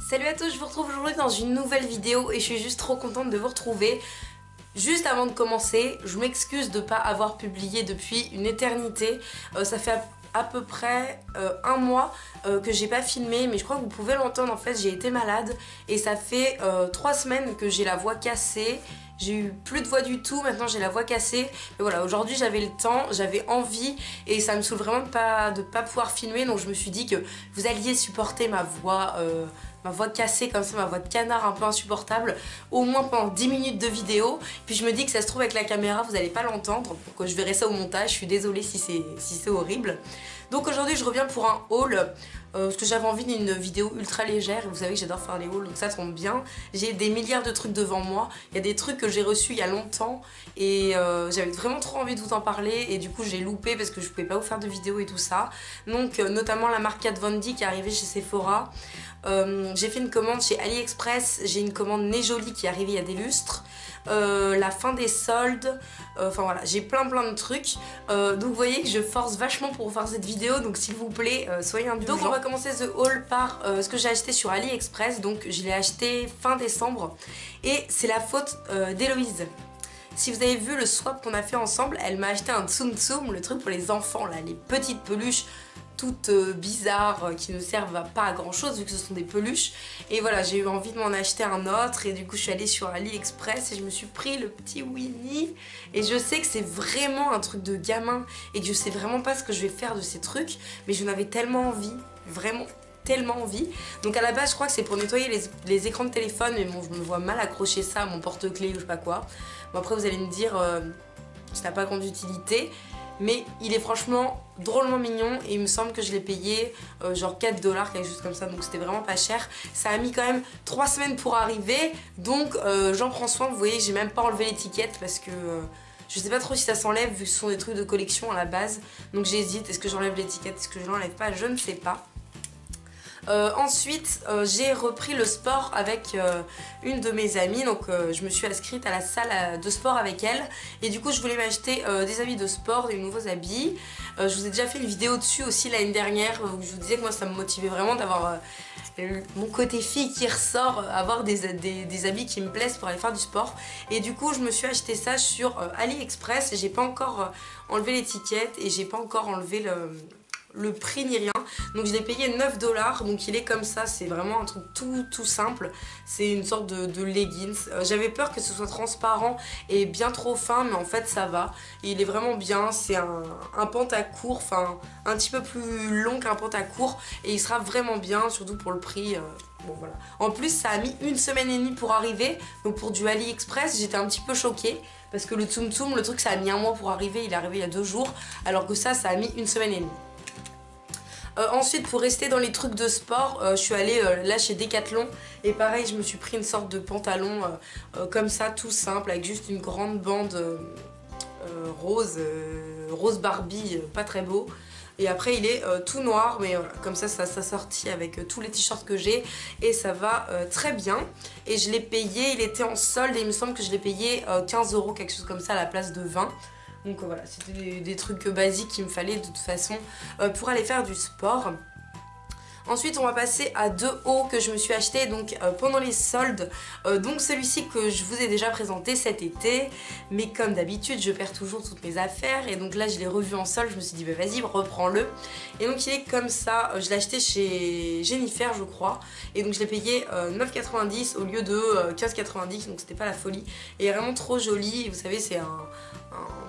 Salut à tous, je vous retrouve aujourd'hui dans une nouvelle vidéo et je suis juste trop contente de vous retrouver. Juste avant de commencer, je m'excuse de ne pas avoir publié depuis une éternité. Ça fait à peu près un mois que j'ai pas filmé, mais je crois que vous pouvez l'entendre, en fait j'ai été malade et ça fait 3 semaines que j'ai la voix cassée. J'ai eu plus de voix du tout, maintenant j'ai la voix cassée. Mais voilà, aujourd'hui j'avais le temps, j'avais envie et ça me saoule vraiment de pas pouvoir filmer. Donc je me suis dit que vous alliez supporter ma voix cassée comme ça, ma voix de canard un peu insupportable, au moins pendant 10 minutes de vidéo. Puis je me dis que ça se trouve avec la caméra vous n'allez pas l'entendre, donc je verrai ça au montage, je suis désolée si c'est horrible. Donc aujourd'hui je reviens pour un haul, parce que j'avais envie d'une vidéo ultra légère, et vous savez que j'adore faire les hauls, donc ça tombe bien. J'ai des milliards de trucs devant moi, il y a des trucs que j'ai reçus il y a longtemps, et j'avais vraiment trop envie de vous en parler, et du coup j'ai loupé parce que je pouvais pas vous faire de vidéo et tout ça. Donc notamment la marque Kat Von D qui est arrivée chez Sephora. J'ai fait une commande chez AliExpress, j'ai une commande Nez Jolie qui est arrivée il y a des lustres, la fin des soldes, enfin voilà, j'ai plein de trucs, donc vous voyez que je force vachement pour vous faire cette vidéo, donc s'il vous plaît soyez indulgents. Donc on va commencer ce haul par ce que j'ai acheté sur AliExpress, donc je l'ai acheté fin décembre et c'est la faute d'Héloïse. Si vous avez vu le swap qu'on a fait ensemble, elle m'a acheté un Tsum Tsum, le truc pour les enfants là, les petites peluches toutes bizarres qui ne servent pas à grand chose vu que ce sont des peluches. Et voilà, j'ai eu envie de m'en acheter un autre et du coup je suis allée sur AliExpress et je me suis pris le petit Winnie. Et je sais que c'est vraiment un truc de gamin et que je sais vraiment pas ce que je vais faire de ces trucs, mais j'en avais tellement envie, vraiment tellement envie. Donc à la base je crois que c'est pour nettoyer les écrans de téléphone, mais bon je me vois mal accrocher ça à mon porte-clés ou je sais pas quoi. Bon après vous allez me dire ça n'a pas grande utilité, mais il est franchement drôlement mignon et il me semble que je l'ai payé genre 4 $, quelque chose comme ça, donc c'était vraiment pas cher. Ça a mis quand même 3 semaines pour arriver, donc j'en prends soin. Vous voyez, j'ai même pas enlevé l'étiquette parce que je sais pas trop si ça s'enlève vu que ce sont des trucs de collection à la base, donc j'hésite, est-ce que j'enlève l'étiquette, est-ce que je l'enlève pas, je ne sais pas. Ensuite j'ai repris le sport avec une de mes amies, donc je me suis inscrite à la salle de sport avec elle et du coup je voulais m'acheter des habits de sport, des nouveaux habits. Je vous ai déjà fait une vidéo dessus aussi l'année dernière où je vous disais que moi ça me motivait vraiment d'avoir mon côté fille qui ressort, avoir des habits qui me plaisent pour aller faire du sport. Et du coup je me suis acheté ça sur AliExpress et j'ai pas encore enlevé l'étiquette et j'ai pas encore enlevé le prix ni rien, donc je l'ai payé 9 $, donc il est comme ça, c'est vraiment un truc tout simple, c'est une sorte de leggings. J'avais peur que ce soit transparent et bien trop fin, mais en fait ça va, et il est vraiment bien. C'est un pantacourt, enfin un petit peu plus long qu'un pantacourt, et il sera vraiment bien, surtout pour le prix. Bon voilà. En plus ça a mis 1 semaine et demie pour arriver, donc pour du AliExpress j'étais un petit peu choquée, parce que le Tsum Tsum, le truc ça a mis 1 mois pour arriver, il est arrivé il y a 2 jours, alors que ça a mis 1 semaine et demie. Ensuite pour rester dans les trucs de sport, je suis allée là chez Decathlon et pareil je me suis pris une sorte de pantalon comme ça tout simple avec juste une grande bande rose Barbie, pas très beau. Et après il est tout noir, mais voilà, comme ça s'assortit avec tous les t-shirts que j'ai et ça va très bien. Et je l'ai payé, il était en solde et il me semble que je l'ai payé 15 €, quelque chose comme ça, à la place de 20. Donc voilà, c'était des trucs basiques qu'il me fallait de toute façon pour aller faire du sport. Ensuite on va passer à 2 hauts que je me suis acheté donc pendant les soldes, donc celui-ci que je vous ai déjà présenté cet été, mais comme d'habitude je perds toujours toutes mes affaires et donc là je l'ai revu en solde, je me suis dit bah vas-y reprends-le, et donc il est comme ça. Je l'ai acheté chez Jennifer je crois, et donc je l'ai payé 9,90 € au lieu de 15,90 €, donc c'était pas la folie, et il est vraiment trop joli. Vous savez c'est un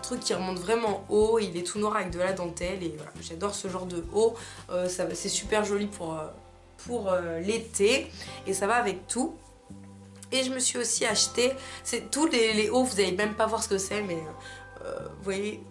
truc qui remonte vraiment haut, il est tout noir avec de la dentelle et voilà, j'adore ce genre de haut, c'est super joli pour l'été et ça va avec tout. Et je me suis aussi acheté, c'est tous les hauts, vous n'allez même pas voir ce que c'est, mais vous voyez,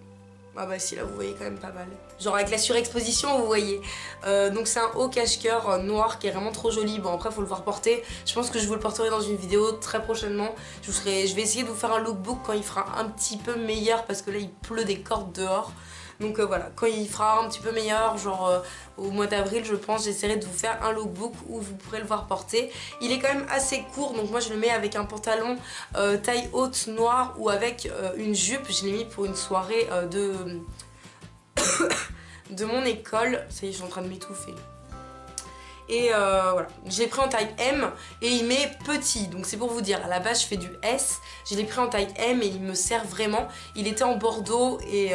ah bah si là vous voyez quand même pas mal, genre avec la surexposition vous voyez. Donc c'est un haut cache-cœur noir qui est vraiment trop joli. Bon après faut le voir porter, je pense que je vous le porterai dans une vidéo très prochainement. Je vais essayer de vous faire un lookbook quand il fera un petit peu meilleur, parce que là il pleut des cordes dehors. Donc voilà, quand il fera un petit peu meilleur, genre au mois d'avril je pense, j'essaierai de vous faire un lookbook où vous pourrez le voir porter. Il est quand même assez court, donc moi je le mets avec un pantalon taille haute noir ou avec une jupe. Je l'ai mis pour une soirée de mon école. Ça y est, je suis en train de m'étouffer. Et voilà, je l'ai pris en taille M et il m'est petit, donc c'est pour vous dire, à la base je fais du S, je l'ai pris en taille M et il me sert vraiment. Il était en bordeaux et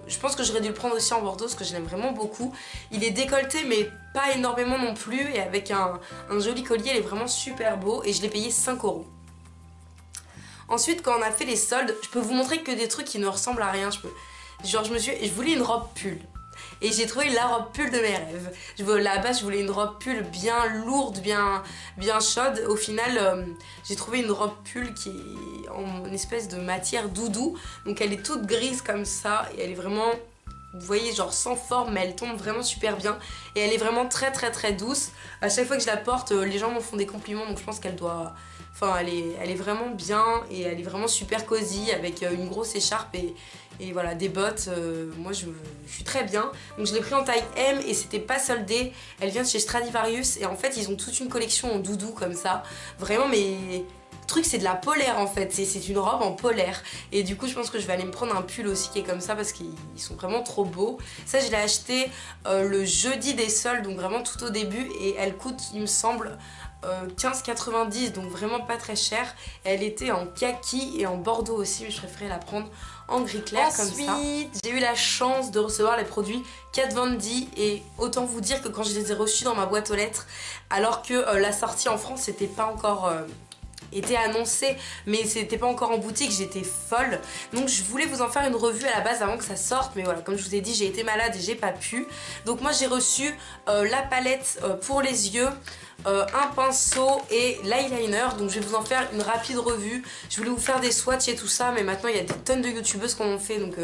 je pense que j'aurais dû le prendre aussi en bordeaux parce que je l'aime vraiment beaucoup. Il est décolleté mais pas énormément non plus et avec un joli collier, il est vraiment super beau et je l'ai payé 5 €. Ensuite, quand on a fait les soldes, je peux vous montrer que des trucs qui ne ressemblent à rien. Je voulais une robe pull. Et j'ai trouvé la robe pull de mes rêves. Là bas je voulais une robe pull bien lourde, bien chaude. Au final j'ai trouvé une robe pull qui est en une espèce de matière doudou. Donc elle est toute grise comme ça et elle est vraiment, vous voyez, genre sans forme, mais elle tombe vraiment super bien. Et elle est vraiment très douce. À chaque fois que je la porte, les gens m'en font des compliments, donc je pense qu'elle doit... Enfin, elle est vraiment bien et elle est vraiment super cosy avec une grosse écharpe et voilà, des bottes. Moi, je suis très bien. Donc, je l'ai pris en taille M et c'était pas soldé. Elle vient de chez Stradivarius et en fait, ils ont toute une collection en doudou comme ça. Vraiment, mais... Le truc c'est de la polaire en fait, c'est une robe en polaire et du coup je pense que je vais aller me prendre un pull aussi qui est comme ça parce qu'ils sont vraiment trop beaux. Ça je l'ai acheté le jeudi des soldes, donc vraiment tout au début et elle coûte il me semble 15,90 donc vraiment pas très cher. Elle était en kaki et en bordeaux aussi mais je préférais la prendre en gris clair comme ça. Ensuite j'ai eu la chance de recevoir les produits Kat Von D et autant vous dire que quand je les ai reçus dans ma boîte aux lettres alors que la sortie en France c'était pas encore... était annoncé mais c'était pas encore en boutique, j'étais folle donc je voulais vous en faire une revue à la base avant que ça sorte mais voilà comme je vous ai dit j'ai été malade et j'ai pas pu. Donc moi j'ai reçu la palette pour les yeux, un pinceau et l'eyeliner, donc je vais vous en faire une rapide revue. Je voulais vous faire des swatchs et tout ça mais maintenant il y a des tonnes de youtubeuses qui en ont fait donc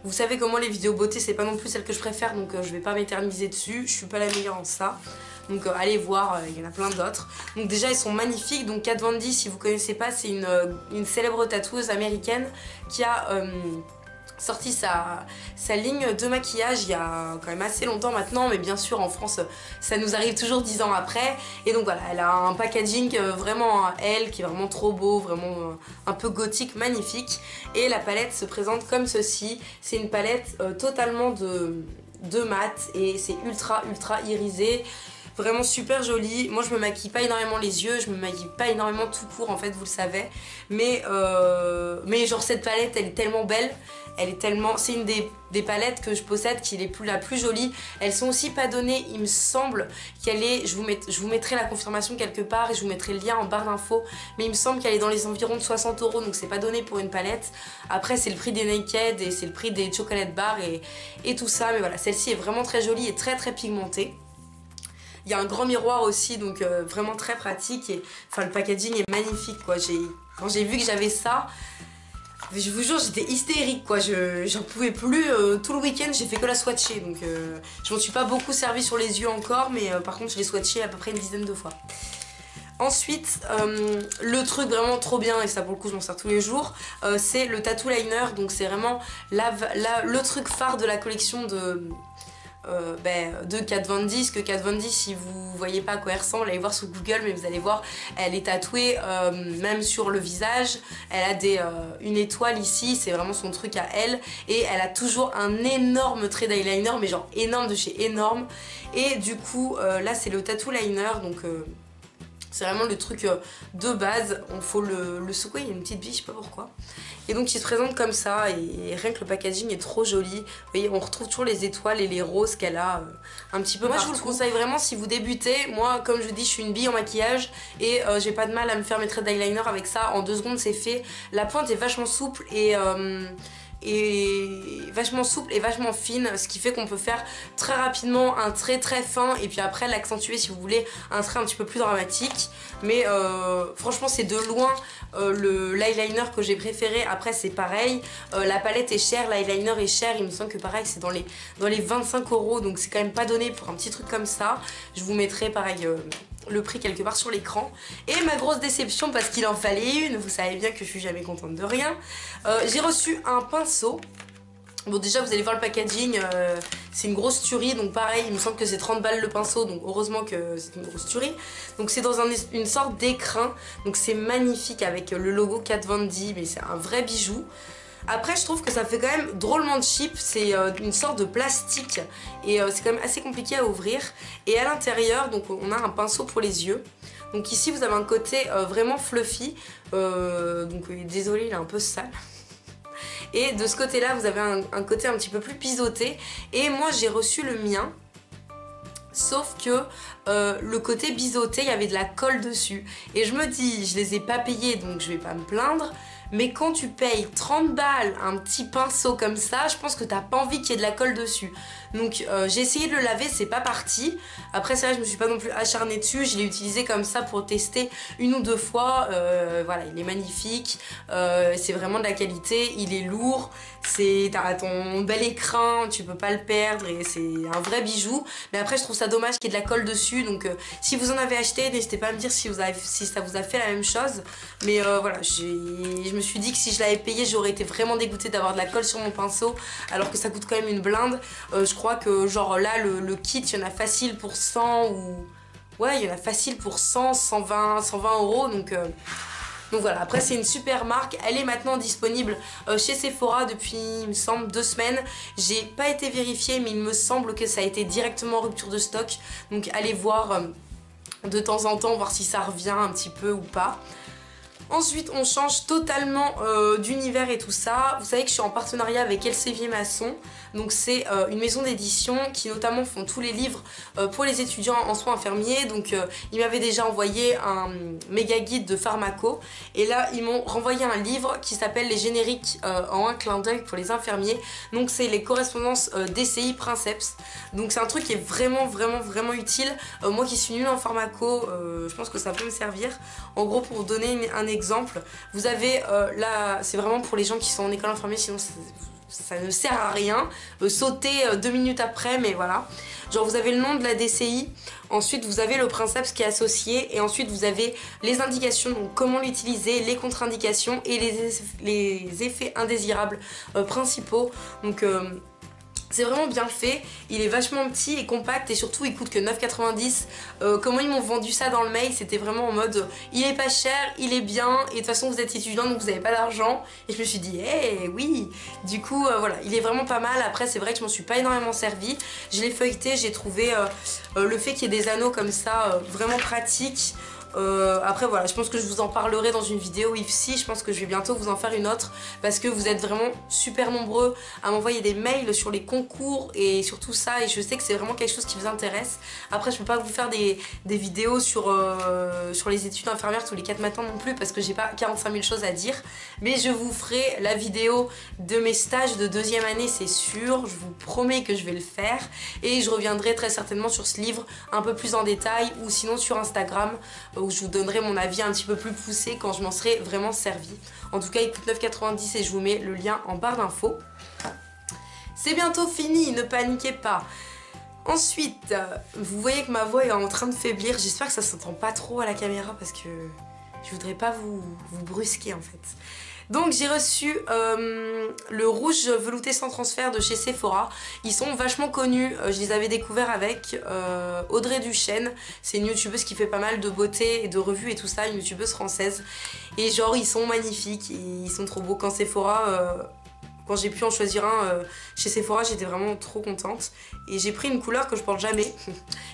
vous savez comment les vidéos beauté c'est pas non plus celle que je préfère donc je vais pas m'éterniser dessus, je suis pas la meilleure en ça. Donc allez voir, il y en a plein d'autres. Donc déjà ils sont magnifiques. Donc Kat Von D si vous connaissez pas c'est une célèbre tatoueuse américaine qui a sorti sa ligne de maquillage il y a quand même assez longtemps maintenant. Mais bien sûr en France ça nous arrive toujours 10 ans après. Et donc voilà elle a un packaging vraiment elle qui est vraiment trop beau, vraiment un peu gothique, magnifique. Et la palette se présente comme ceci. C'est une palette totalement de mat et c'est ultra irisé. Vraiment super jolie. Moi je me maquille pas énormément les yeux, je me maquille pas énormément tout court en fait, vous le savez. Mais genre cette palette elle est tellement belle, elle est tellement... C'est une des palettes que je possède qui est la plus jolie. Elles sont aussi pas données, il me semble qu'elle est... Je vous mettrai la confirmation quelque part et je vous mettrai le lien en barre d'infos. Mais il me semble qu'elle est dans les environs de 60 € donc c'est pas donné pour une palette. Après c'est le prix des Naked et c'est le prix des chocolate bars et tout ça. Mais voilà, celle-ci est vraiment très jolie et très pigmentée. Il y a un grand miroir aussi donc vraiment très pratique et enfin le packaging est magnifique quoi. Quand j'ai vu que j'avais ça, je vous jure j'étais hystérique quoi, j'en pouvais plus. Tout le week-end j'ai fait que la swatcher donc je m'en suis pas beaucoup servi sur les yeux encore mais par contre je l'ai swatché à peu près une dizaine de fois. Ensuite, le truc vraiment trop bien, et ça pour le coup je m'en sers tous les jours, c'est le tattoo liner. Donc c'est vraiment le truc phare de la collection de Kat Von D. Que Kat Von D, si vous voyez pas à quoi elle ressemble, allez voir sur Google, mais vous allez voir, elle est tatouée même sur le visage. Elle a une étoile ici, c'est vraiment son truc à elle. Et elle a toujours un énorme trait d'eyeliner, mais genre énorme de chez énorme. Et du coup, là c'est le tattoo liner, donc... c'est vraiment le truc de base, il faut le secouer, il y a une petite bille, je sais pas pourquoi. Et donc il se présente comme ça et rien que le packaging est trop joli. Vous voyez, on retrouve toujours les étoiles et les roses qu'elle a un petit peu partout. Moi je vous le conseille vraiment si vous débutez. Moi comme je vous dis je suis une bille en maquillage et j'ai pas de mal à me faire mes traits d'eyeliner avec ça. En 2 secondes c'est fait. La pointe est vachement souple et vachement fine, ce qui fait qu'on peut faire très rapidement un trait très fin et puis après l'accentuer si vous voulez un trait un petit peu plus dramatique. Mais franchement c'est de loin l'eyeliner que j'ai préféré. Après c'est pareil, la palette est chère, l'eyeliner est cher, il me semble que pareil c'est dans les 25 € donc c'est quand même pas donné pour un petit truc comme ça. Je vous mettrai pareil le prix quelque part sur l'écran. Et ma grosse déception, parce qu'il en fallait une, vous savez bien que je suis jamais contente de rien, j'ai reçu un pinceau. Bon déjà vous allez voir le packaging, c'est une grosse tuerie, donc pareil il me semble que c'est 30 balles le pinceau, donc heureusement que c'est une grosse tuerie. Donc c'est dans une sorte d'écrin, donc c'est magnifique avec le logo Kat Von D, mais c'est un vrai bijou. Après je trouve que ça fait quand même drôlement cheap, c'est une sorte de plastique et c'est quand même assez compliqué à ouvrir. Et à l'intérieur donc on a un pinceau pour les yeux. Donc ici vous avez un côté vraiment fluffy, donc désolé il est un peu sale. Et de ce côté là vous avez un côté un petit peu plus biseauté. Et moi j'ai reçu le mien. Sauf que le côté biseauté, il y avait de la colle dessus. Et je me dis, je les ai pas payés donc je vais pas me plaindre. Mais quand tu payes 30 balles un petit pinceau comme ça, je pense que t'as pas envie qu'il y ait de la colle dessus. Donc j'ai essayé de le laver, c'est pas parti. Après c'est vrai, je me suis pas non plus acharnée dessus. Je l'ai utilisé comme ça pour tester une ou deux fois. Voilà, il est magnifique. C'est vraiment de la qualité. Il est lourd. T'as ton bel écrin, tu peux pas le perdre et c'est un vrai bijou. Mais après je trouve ça dommage qu'il y ait de la colle dessus. Donc si vous en avez acheté, n'hésitez pas à me dire si ça vous a fait la même chose. Mais voilà, je me suis dit que si je l'avais payé, j'aurais été vraiment dégoûtée d'avoir de la colle sur mon pinceau. Alors que ça coûte quand même une blinde. Je crois que genre là le kit il y en a facile pour 100 ou... Ouais, il y en a facile pour 100, 120 euros. Donc voilà, après c'est une super marque, elle est maintenant disponible chez Sephora depuis, il me semble, 2 semaines. J'ai pas été vérifiée mais il me semble que ça a été directement en rupture de stock. Donc allez voir de temps en temps, voir si ça revient un petit peu ou pas. Ensuite on change totalement d'univers et tout ça. Vous savez que je suis en partenariat avec Elsevier Masson. Donc c'est une maison d'édition qui notamment font tous les livres pour les étudiants en soins infirmiers. Donc ils m'avaient déjà envoyé un méga guide de pharmaco. Et là ils m'ont renvoyé un livre qui s'appelle Les génériques en un clin d'œil pour les infirmiers. Donc c'est les correspondances DCI Princeps. Donc c'est un truc qui est vraiment utile. Moi qui suis nulle en pharmaco, je pense que ça peut me servir. En gros, pour vous donner un exemple, vous avez là, c'est vraiment pour les gens qui sont en école infirmière, sinon ça ne sert à rien. Sauter 2 minutes après, mais voilà. Genre vous avez le nom de la DCI, ensuite vous avez le princeps qui est associé, et ensuite vous avez les indications, donc comment l'utiliser, les contre-indications et les effets indésirables principaux. Donc c'est vraiment bien fait, il est vachement petit et compact et surtout il coûte que 9,90 €. Comment ils m'ont vendu ça dans le mail, c'était vraiment en mode il est pas cher, il est bien et de toute façon vous êtes étudiant donc vous n'avez pas d'argent. Et je me suis dit hey, oui. Du coup voilà, il est vraiment pas mal. Après c'est vrai que je m'en suis pas énormément servi. Je l'ai feuilleté, j'ai trouvé le fait qu'il y ait des anneaux comme ça vraiment pratique. Après voilà, je pense que je vous en parlerai dans une vidéo IFSI, je pense que je vais bientôt vous en faire une autre parce que vous êtes vraiment super nombreux à m'envoyer des mails sur les concours et sur tout ça et je sais que c'est vraiment quelque chose qui vous intéresse. Après je peux pas vous faire des vidéos sur les études infirmières tous les 4 matins non plus parce que j'ai pas 45 000 choses à dire, mais je vous ferai la vidéo de mes stages de 2e année, c'est sûr, je vous promets que je vais le faire et je reviendrai très certainement sur ce livre un peu plus en détail ou sinon sur Instagram où je vous donnerai mon avis un petit peu plus poussé quand je m'en serai vraiment servi. En tout cas il coûte 9,90 € et je vous mets le lien en barre d'infos. C'est bientôt fini, ne paniquez pas. Ensuite, vous voyez que ma voix est en train de faiblir, j'espère que ça s'entend pas trop à la caméra parce que je voudrais pas vous brusquer en fait. Donc j'ai reçu le rouge velouté sans transfert de chez Sephora. Ils sont vachement connus, je les avais découverts avec Audrey Duchesne. C'est une youtubeuse qui fait pas mal de beauté et de revues et tout ça, une youtubeuse française. Et genre ils sont magnifiques, ils sont trop beaux. Quand Sephora, quand j'ai pu en choisir un chez Sephora, j'étais vraiment trop contente. Et j'ai pris une couleur que je porte jamais,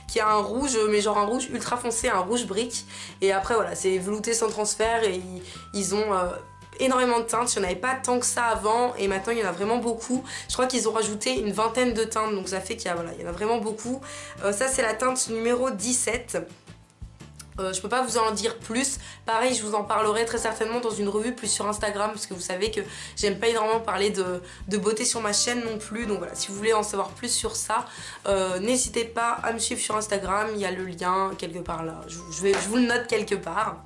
qui a un rouge, mais genre un rouge ultra foncé, un rouge brique. Et après voilà, c'est velouté sans transfert et ils ont... énormément de teintes, il n'y en avait pas tant que ça avant et maintenant il y en a vraiment beaucoup. Je crois qu'ils ont rajouté une vingtaine de teintes donc ça fait qu'il y a, voilà, il y en a vraiment beaucoup. Ça c'est la teinte numéro 17. Je peux pas vous en dire plus, pareil je vous en parlerai très certainement dans une revue plus sur Instagram parce que vous savez que j'aime pas énormément parler de beauté sur ma chaîne non plus, donc voilà, si vous voulez en savoir plus sur ça, n'hésitez pas à me suivre sur Instagram, il y a le lien quelque part là, je vous le note quelque part.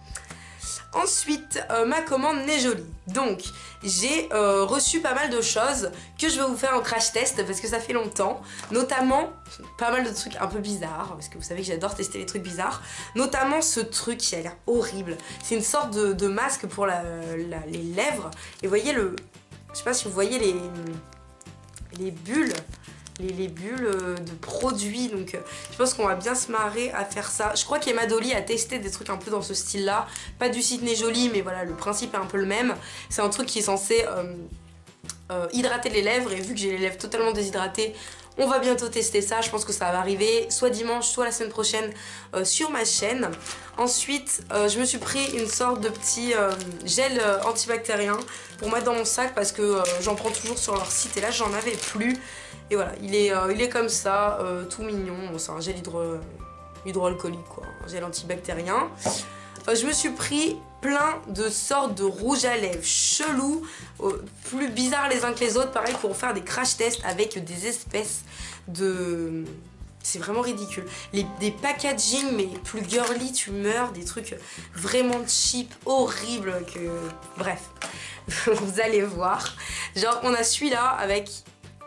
Ensuite, ma commande n'est jolie. Donc, j'ai reçu pas mal de choses que je vais vous faire en crash test parce que ça fait longtemps. Notamment, pas mal de trucs un peu bizarres parce que vous savez que j'adore tester les trucs bizarres. Notamment ce truc qui a l'air horrible. C'est une sorte de masque pour les lèvres. Et vous voyez le... Je sais pas si vous voyez les bulles. Les bulles de produits, donc je pense qu'on va bien se marrer à faire ça. Je crois qu'Emma Dolly a testé des trucs un peu dans ce style là, pas du Sydney Jolie mais voilà le principe est un peu le même. C'est un truc qui est censé hydrater les lèvres. Et vu que j'ai les lèvres totalement déshydratées, on va bientôt tester ça. Je pense que ça va arriver soit dimanche, soit la semaine prochaine sur ma chaîne. Ensuite, je me suis pris une sorte de petit gel antibactérien pour mettre dans mon sac parce que j'en prends toujours sur leur site et là j'en avais plus. Et voilà, il est comme ça, tout mignon. Bon, c'est un gel hydroalcoolique quoi, un gel antibactérien. Je me suis pris plein de sortes de rouges à lèvres chelous, plus bizarres les uns que les autres, pareil pour faire des crash tests avec des espèces de... C'est vraiment ridicule. Des packaging mais plus girly, tu meurs, des trucs vraiment cheap, horribles que... Bref, vous allez voir. Genre on a celui-là avec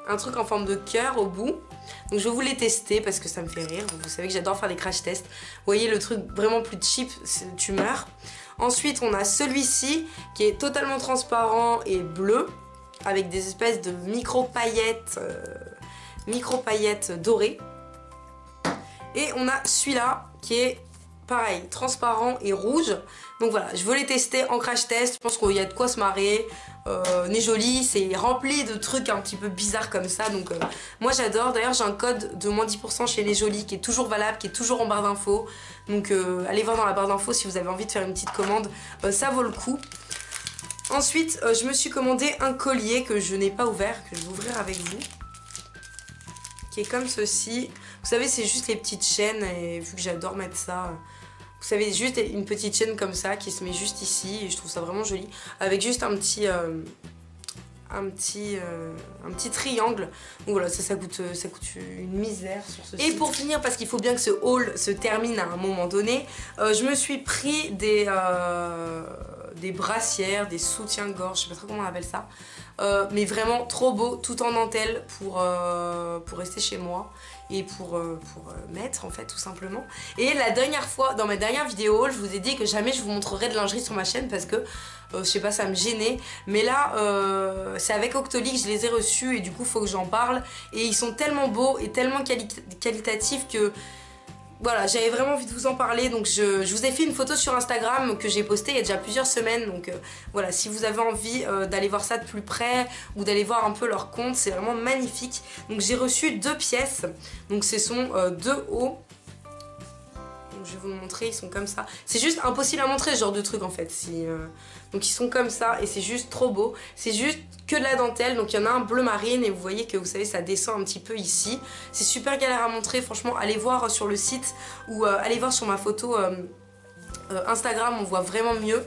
un truc en forme de cœur au bout. Donc je vais vous les tester parce que ça me fait rire. Vous savez que j'adore faire des crash tests. Vous voyez le truc vraiment plus cheap, tu meurs. Ensuite on a celui-ci qui est totalement transparent et bleu avec des espèces de micro-paillettes dorées. Et on a celui-là qui est pareil, transparent et rouge. Donc voilà, je veux les tester en crash test. Je pense qu'il y a de quoi se marrer. Nez Joli, c'est rempli de trucs un petit peu bizarres comme ça. Donc moi j'adore. D'ailleurs j'ai un code de moins 10% chez Nez Joli qui est toujours valable, qui est toujours en barre d'infos. Donc allez voir dans la barre d'infos si vous avez envie de faire une petite commande. Ça vaut le coup. Ensuite je me suis commandé un collier que je n'ai pas ouvert, que je vais ouvrir avec vous. Qui est comme ceci. Vous savez c'est juste les petites chaînes et vu que j'adore mettre ça... Vous savez, juste une petite chaîne comme ça qui se met juste ici et je trouve ça vraiment joli. Avec juste un petit triangle. Donc voilà, ça coûte une misère sur ce site. Et pour finir, parce qu'il faut bien que ce haul se termine à un moment donné, je me suis pris des brassières, des soutiens-gorge, je sais pas trop comment on appelle ça. Mais vraiment trop beau, tout en dentelle pour rester chez moi et pour mettre en fait tout simplement. Et la dernière fois, dans ma dernière vidéo, je vous ai dit que jamais je vous montrerai de lingerie sur ma chaîne parce que je sais pas, ça me gênait. Mais là c'est avec Octoly que je les ai reçus et du coup faut que j'en parle. Et ils sont tellement beaux et tellement qualitatifs que... Voilà, j'avais vraiment envie de vous en parler, donc je vous ai fait une photo sur Instagram que j'ai postée il y a déjà plusieurs semaines, donc voilà, si vous avez envie d'aller voir ça de plus près ou d'aller voir un peu leur compte, c'est vraiment magnifique. Donc j'ai reçu 2 pièces, donc ce sont 2 hauts. Je vais vous le montrer, ils sont comme ça. C'est juste impossible à montrer ce genre de truc en fait. Donc ils sont comme ça et c'est juste trop beau. C'est juste que de la dentelle. Donc il y en a un bleu marine et vous voyez que vous savez ça descend un petit peu ici. C'est super galère à montrer. Franchement allez voir sur le site ou allez voir sur ma photo Instagram, on voit vraiment mieux.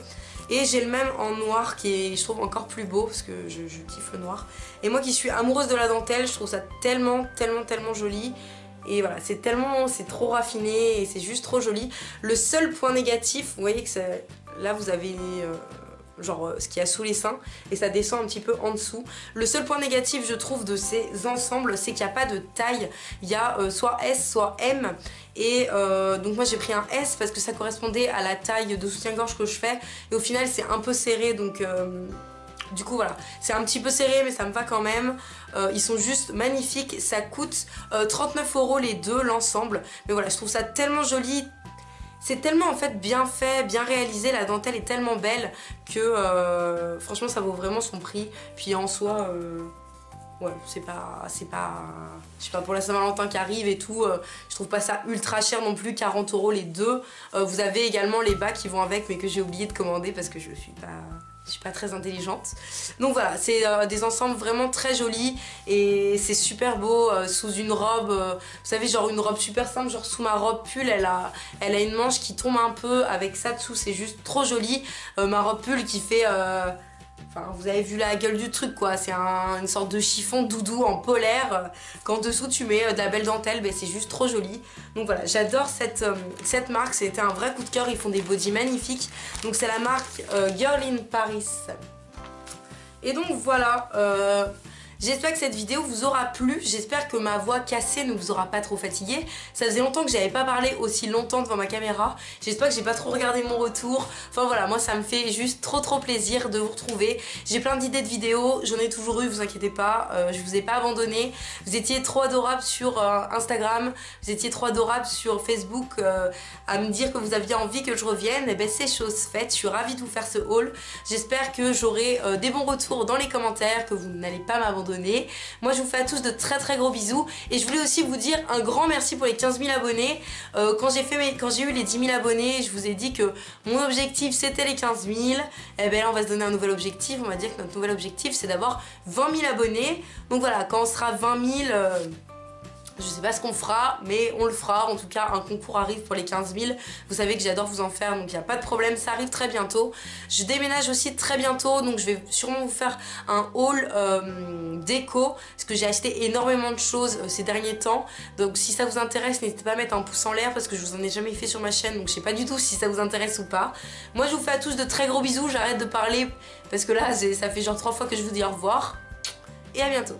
Et j'ai le même en noir qui est je trouve encore plus beau parce que je kiffe le noir. Et moi qui suis amoureuse de la dentelle, je trouve ça tellement joli. Et voilà, c'est trop raffiné et c'est juste trop joli. Le seul point négatif, vous voyez que là vous avez genre ce qu'il y a sous les seins et ça descend un petit peu en dessous. Le seul point négatif je trouve de ces ensembles, c'est qu'il n'y a pas de taille. Il y a soit S soit M et donc moi j'ai pris un S parce que ça correspondait à la taille de soutien-gorge que je fais et au final c'est un peu serré donc... Du coup voilà, c'est un petit peu serré mais ça me va quand même. Ils sont juste magnifiques, ça coûte 39 € les deux, l'ensemble. Mais voilà, je trouve ça tellement joli. C'est tellement en fait bien fait, bien réalisé, la dentelle est tellement belle que franchement ça vaut vraiment son prix. Puis en soi, ouais, c'est pas, je sais pas, pour la Saint-Valentin qui arrive et tout, je trouve pas ça ultra cher non plus, 40 € les deux. Vous avez également les bas qui vont avec mais que j'ai oublié de commander parce que je suis pas très intelligente. Donc voilà, c'est des ensembles vraiment très jolis et c'est super beau sous une robe, vous savez genre une robe super simple, genre sous ma robe pull, elle a une manche qui tombe un peu avec ça dessous, c'est juste trop joli. Ma robe pull qui fait... Enfin, vous avez vu la gueule du truc quoi, c'est une sorte de chiffon doudou en polaire. Quand dessous tu mets de la belle dentelle, ben, c'est juste trop joli. Donc voilà, j'adore cette marque, c'était un vrai coup de cœur, ils font des bodys magnifiques. Donc c'est la marque Girl in Paris. Et donc voilà, J'espère que cette vidéo vous aura plu, j'espère que ma voix cassée ne vous aura pas trop fatigué. Ça faisait longtemps que j'avais pas parlé aussi longtemps devant ma caméra, j'espère que j'ai pas trop regardé mon retour. Enfin voilà, moi ça me fait juste trop plaisir de vous retrouver. J'ai plein d'idées de vidéos, j'en ai toujours eu, vous inquiétez pas, je vous ai pas abandonné. Vous étiez trop adorables sur Instagram, vous étiez trop adorables sur Facebook à me dire que vous aviez envie que je revienne. Et ben c'est chose faite, je suis ravie de vous faire ce haul. J'espère que j'aurai des bons retours dans les commentaires, que vous n'allez pas m'abandonner. Moi je vous fais à tous de très gros bisous et je voulais aussi vous dire un grand merci pour les 15 000 abonnés. Quand j'ai eu les 10 000 abonnés, je vous ai dit que mon objectif c'était les 15 000. Et ben là on va se donner un nouvel objectif, on va dire que notre nouvel objectif c'est d'avoir 20 000 abonnés. Donc voilà, quand on sera 20 000... je sais pas ce qu'on fera, mais on le fera. En tout cas, un concours arrive pour les 15 000. Vous savez que j'adore vous en faire, donc il n'y a pas de problème. Ça arrive très bientôt. Je déménage aussi très bientôt, donc je vais sûrement vous faire un haul déco. Parce que j'ai acheté énormément de choses ces derniers temps. Donc si ça vous intéresse, n'hésitez pas à mettre un pouce en l'air parce que je vous en ai jamais fait sur ma chaîne. Donc je sais pas du tout si ça vous intéresse ou pas. Moi, je vous fais à tous de très gros bisous. J'arrête de parler parce que là, ça fait genre 3 fois que je vous dis au revoir. Et à bientôt.